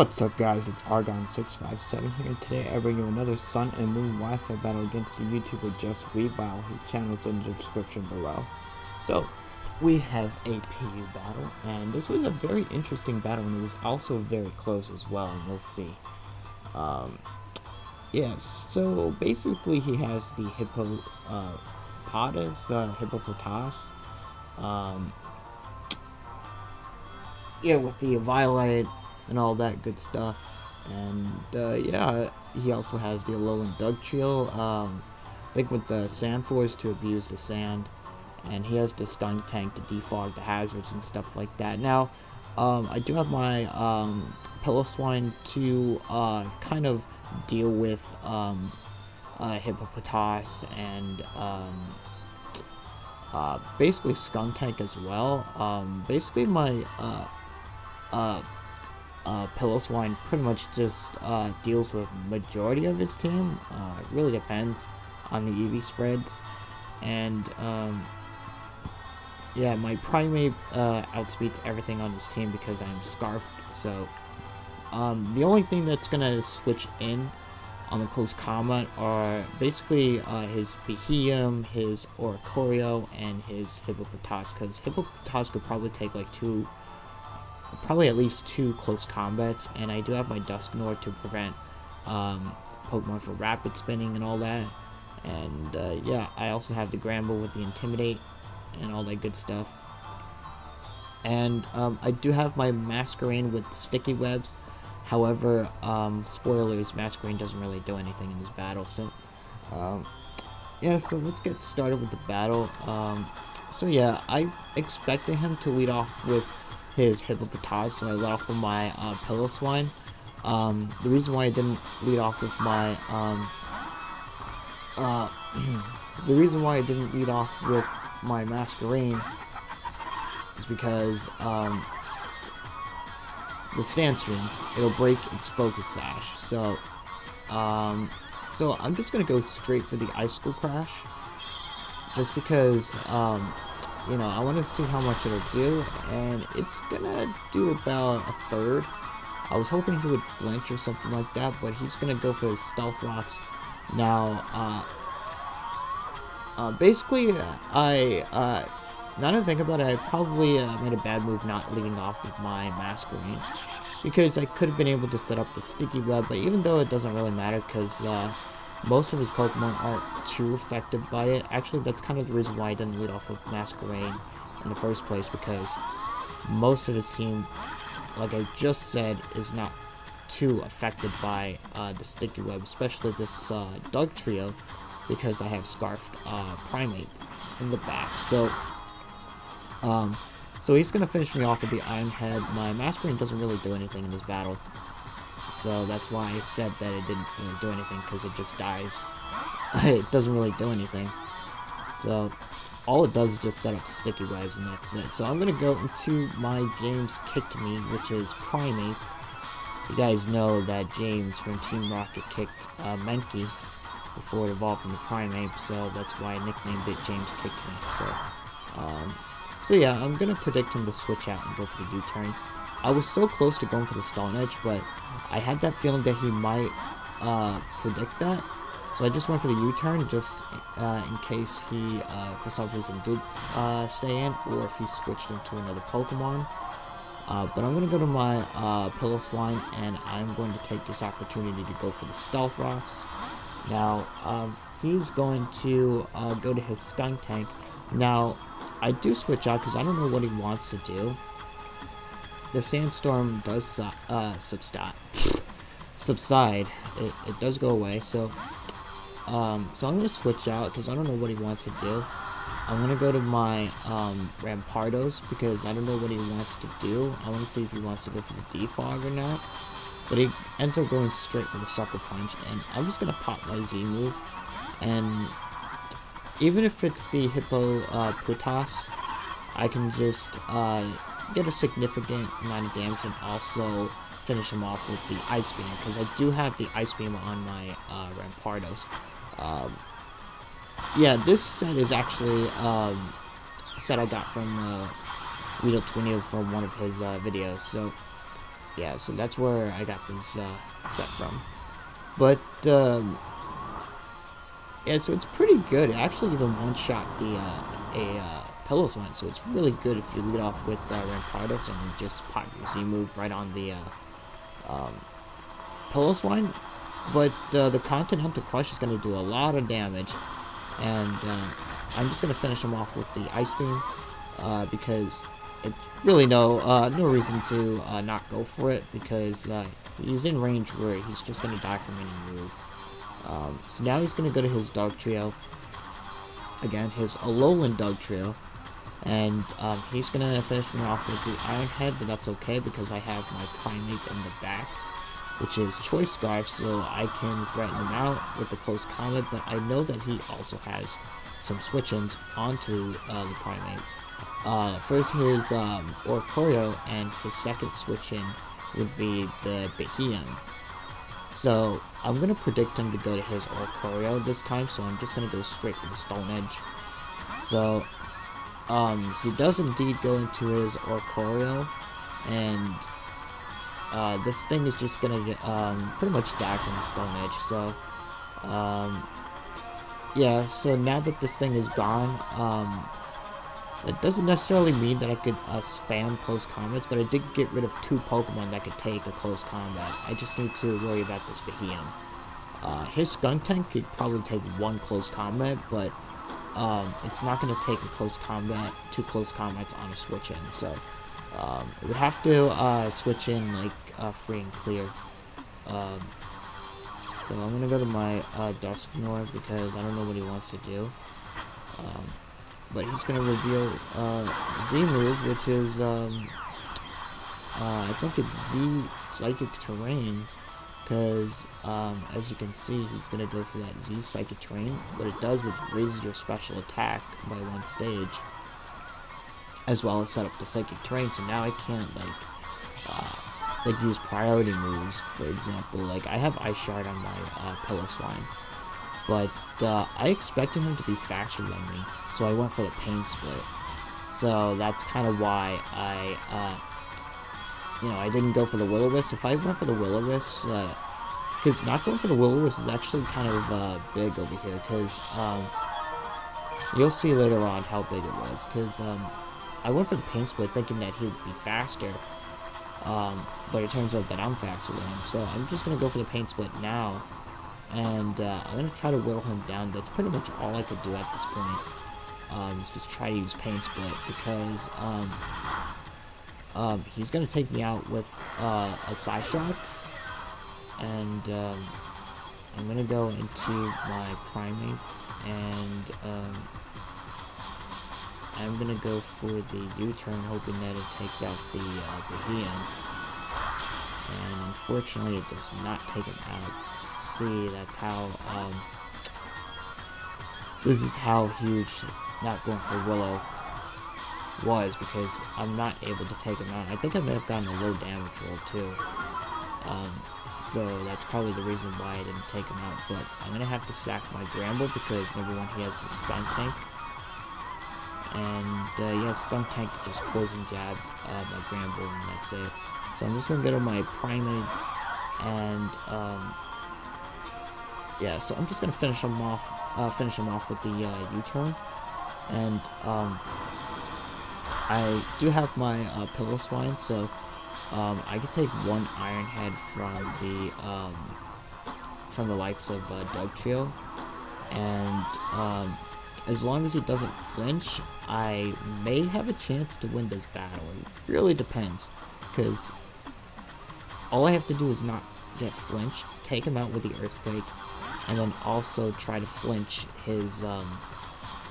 What's up guys, it's Argon657 here, and today I bring you another Sun and Moon Wi-Fi battle against the YouTuber JustWeavile. His channel is in the description below. So, we have a PU battle, and this was a very interesting battle, and it was also very close as well, and we'll see. Yes, so basically he has the Hippopotas, yeah, with the Violet and all that good stuff, and yeah, he also has the Alolan Doug Trio, I think with the Sand Force to abuse the sand, and he has the Skunk Tank to defog the hazards and stuff like that. Now, I do have my Piloswine to kind of deal with Hippopotas and basically Skunk Tank as well. Basically my Piloswine pretty much just deals with majority of his team. It really depends on the EV spreads, and yeah, my Primate outspeeds everything on his team because I'm Scarfed. So the only thing that's gonna switch in on the close combat are basically his Behemoth, his Oricorio, and his Hippopotas, because Hippopotas could probably take like probably at least two close combats, and I do have my Dusknoir to prevent Pokemon from rapid spinning and all that, and yeah, I also have the Gramble with the Intimidate and all that good stuff, and I do have my Masquerain with Sticky Webs. However, spoilers, Masquerain doesn't really do anything in this battle, so yeah, so let's get started with the battle. So yeah, I expected him to lead off with his Hippopotas, so I led off with my Piloswine. The reason why I didn't lead off with my Masquerain is because the Sandstream, it'll break its Focus Sash. So so I'm just gonna go straight for the Icicle Crash, just because you know, I want to see how much it'll do, and it's gonna do about a third. I was hoping he would flinch or something like that, but he's gonna go for his Stealth Rocks. Now, basically, now that I think about it, I probably made a bad move not leading off with my Masquerain, because I could have been able to set up the Sticky Web, but even though it doesn't really matter, because most of his Pokemon aren't too affected by it. Actually, that's kind of the reason why I didn't lead off with Masquerain in the first place, because most of his team, like I just said, is not too affected by the Sticky Web, especially this Doug Trio, because I have Scarfed Primate in the back. So so he's going to finish me off with the Iron Head. My Masquerain doesn't really do anything in this battle, so that's why I said that it didn't do anything, because it just dies. It doesn't really do anything. So all it does is just set up Sticky Webs, and that's it. So I'm going to go into my James Kicked Me, which is Primate. You guys know that James from Team Rocket kicked Menki before it evolved into Primate, so that's why I nicknamed it James Kicked Me. So yeah, I'm going to predict him to switch out and go for the U-turn. I was so close to going for the Stone Edge, but I had that feeling that he might predict that. So I just went for the U-turn, just in case he, for some reason, did stay in, or if he switched into another Pokemon. But I'm going to go to my Piloswine, and I'm going to take this opportunity to go for the Stealth Rocks. Now, he's going to go to his Skunk Tank. Now, I do switch out because I don't know what he wants to do. The Sandstorm does subside. It does go away. So I'm gonna switch out because I don't know what he wants to do. I'm gonna go to my Rampardos because I don't know what he wants to do. I want to see if he wants to go for the Defog or not. But he ends up going straight for the Sucker Punch, and I'm just gonna pop my Z move. And even if it's the Hippopotas, I can just get a significant amount of damage and also finish him off with the Ice Beam, because I do have the Ice Beam on my Rampardos. Yeah, this set is actually a set I got from Weedle Twinio from one of his videos. So yeah, so that's where I got this set from. But yeah, so it's pretty good. It actually even one-shot a Pillow Swine, so it's really good if you lead off with Rampardos and just pop your Z move right on the um, Pillow Swine. But the Continental Crush is going to do a lot of damage, and I'm just going to finish him off with the Ice Beam because it's really no reason to not go for it, because he's in range where he's just going to die from any move. So now he's going to go to his Dog Trio. Again, his Alolan Dog Trio. And he's going to finish me off with the Iron Head, but that's okay because I have my Primate in the back, which is Choice Scarf, so I can threaten him out with the Close Combat, but I know that he also has some switch-ins onto the Primate. First his Oricorio, and his second switch-in would be the Beheeyem. So I'm going to predict him to go to his Oricorio this time, so I'm just going to go straight for the Stone Edge. So he does indeed go into his Oricorio, and this thing is just gonna get pretty much die from the Stone Edge. So yeah, so now that this thing is gone, it doesn't necessarily mean that I could spam close combats, but I did get rid of 2 Pokemon that could take a close combat. I just need to worry about this Beheeyem. His Skuntank could probably take 1 close combat, but it's not going to take a close combat, 2 close combats on a switch in, so it would have to switch in like free and clear. So I'm going to go to my Dusknoir because I don't know what he wants to do. But he's going to reveal Z move, which is I think it's Z Psychic Terrain. Because, as you can see, he's going to go for that Z Psychic Terrain. What it does, it raises your special attack by 1 stage, as well as set up the Psychic Terrain. So now I can't, like use priority moves, for example. Like, I have Ice Shard on my Pillow Swine, but I expected him to be faster than me, so I went for the Pain Split. So that's kind of why I didn't go for the Will-O-Wisp. If I went for the Will-O-Wisp, because not going for the Will-O-Wisp is actually kind of big over here, because you'll see later on how big it was, because I went for the Pain Split thinking that he would be faster, but it turns out that I'm faster than him, so I'm just going to go for the Pain Split now, and I'm going to try to whittle him down. That's pretty much all I could do at this point, is just try to use Pain Split, because he's gonna take me out with a Psyshock, and I'm gonna go into my Primate, and I'm gonna go for the U-turn, hoping that it takes out the Beheeyem, and unfortunately it does not take him out. See, that's how this is how huge not going for Willow was, because I'm not able to take him out. I think I may have gotten a low damage roll too, so that's probably the reason why I didn't take him out. But I'm gonna have to sack my Gramble because number 1, he has the Skuntank, and yeah, Skuntank just poison jab my Gramble, and that's it. So I'm just gonna go to my Primate, and yeah, so I'm just gonna finish him off with the U-turn, and I do have my Pillow Swine, so I could take 1 Iron Head from the likes of Dug Trio, and as long as he doesn't flinch, I may have a chance to win this battle. It really depends, because all I have to do is not get flinched, take him out with the Earthquake, and then also try to flinch his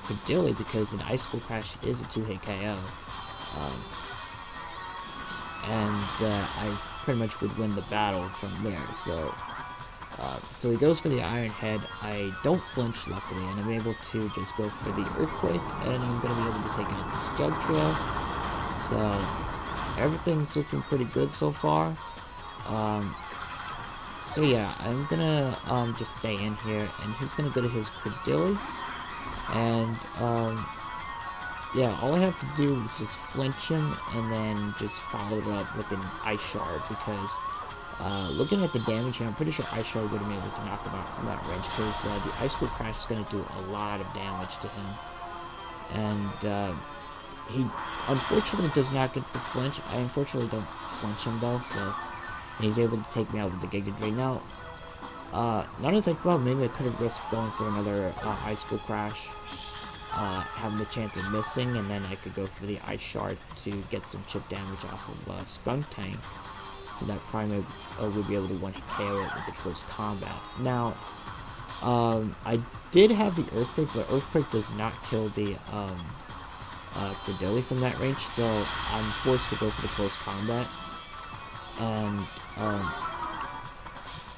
Credilli, because an Icicle Crash is a 2-hit KO. And I pretty much would win the battle from there. So he goes for the Iron Head. I don't flinch, luckily, and I'm able to just go for the Earthquake, and I'm going to be able to take out this Jug Trio. So everything's looking pretty good so far. So yeah, I'm gonna just stay in here, and he's gonna go to his Credilli, and yeah, all I have to do is just flinch him and then just follow it up with an Ice Shard, because looking at the damage here, I'm pretty sure Ice Shard would have been able to knock him out from that range, because the Ice School Crash is going to do a lot of damage to him. And he unfortunately does not get the flinch. I unfortunately don't flinch him though, so he's able to take me out with the Giga Drain. Now, now that I think about it, maybe I could have risked going for another Ice School Crash, having the chance of missing, and then I could go for the Ice Shard to get some chip damage off of Skunk Tank, so that Prime would be able to one-hit KO it with the close combat. Now, I did have the Earthquake, but Earthquake does not kill the Credilli from that range, so I'm forced to go for the close combat. And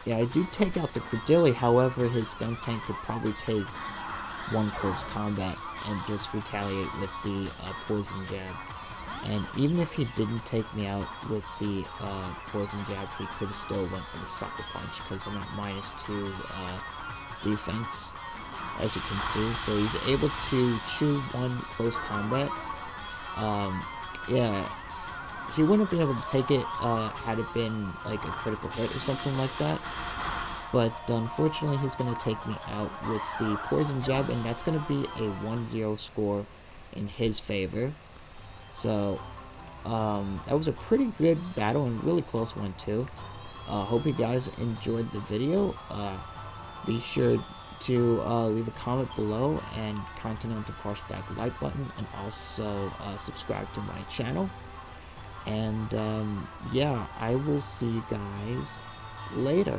yeah, I do take out the Credilli, however his Skunk Tank could probably take one close combat and just retaliate with the Poison Jab. And even if he didn't take me out with the Poison Jab, he could have still went for the Sucker Punch, because I'm at -2 defense, as you can see. So he's able to chew one close combat. Yeah, he wouldn't have been able to take it had it been like a critical hit or something like that. But unfortunately, he's going to take me out with the Poison Jab, and that's going to be a 1-0 score in his favor. So, that was a pretty good battle, and really close one too. Hope you guys enjoyed the video. Be sure to leave a comment below and continue to push that like button, and also subscribe to my channel. And yeah, I will see you guys later.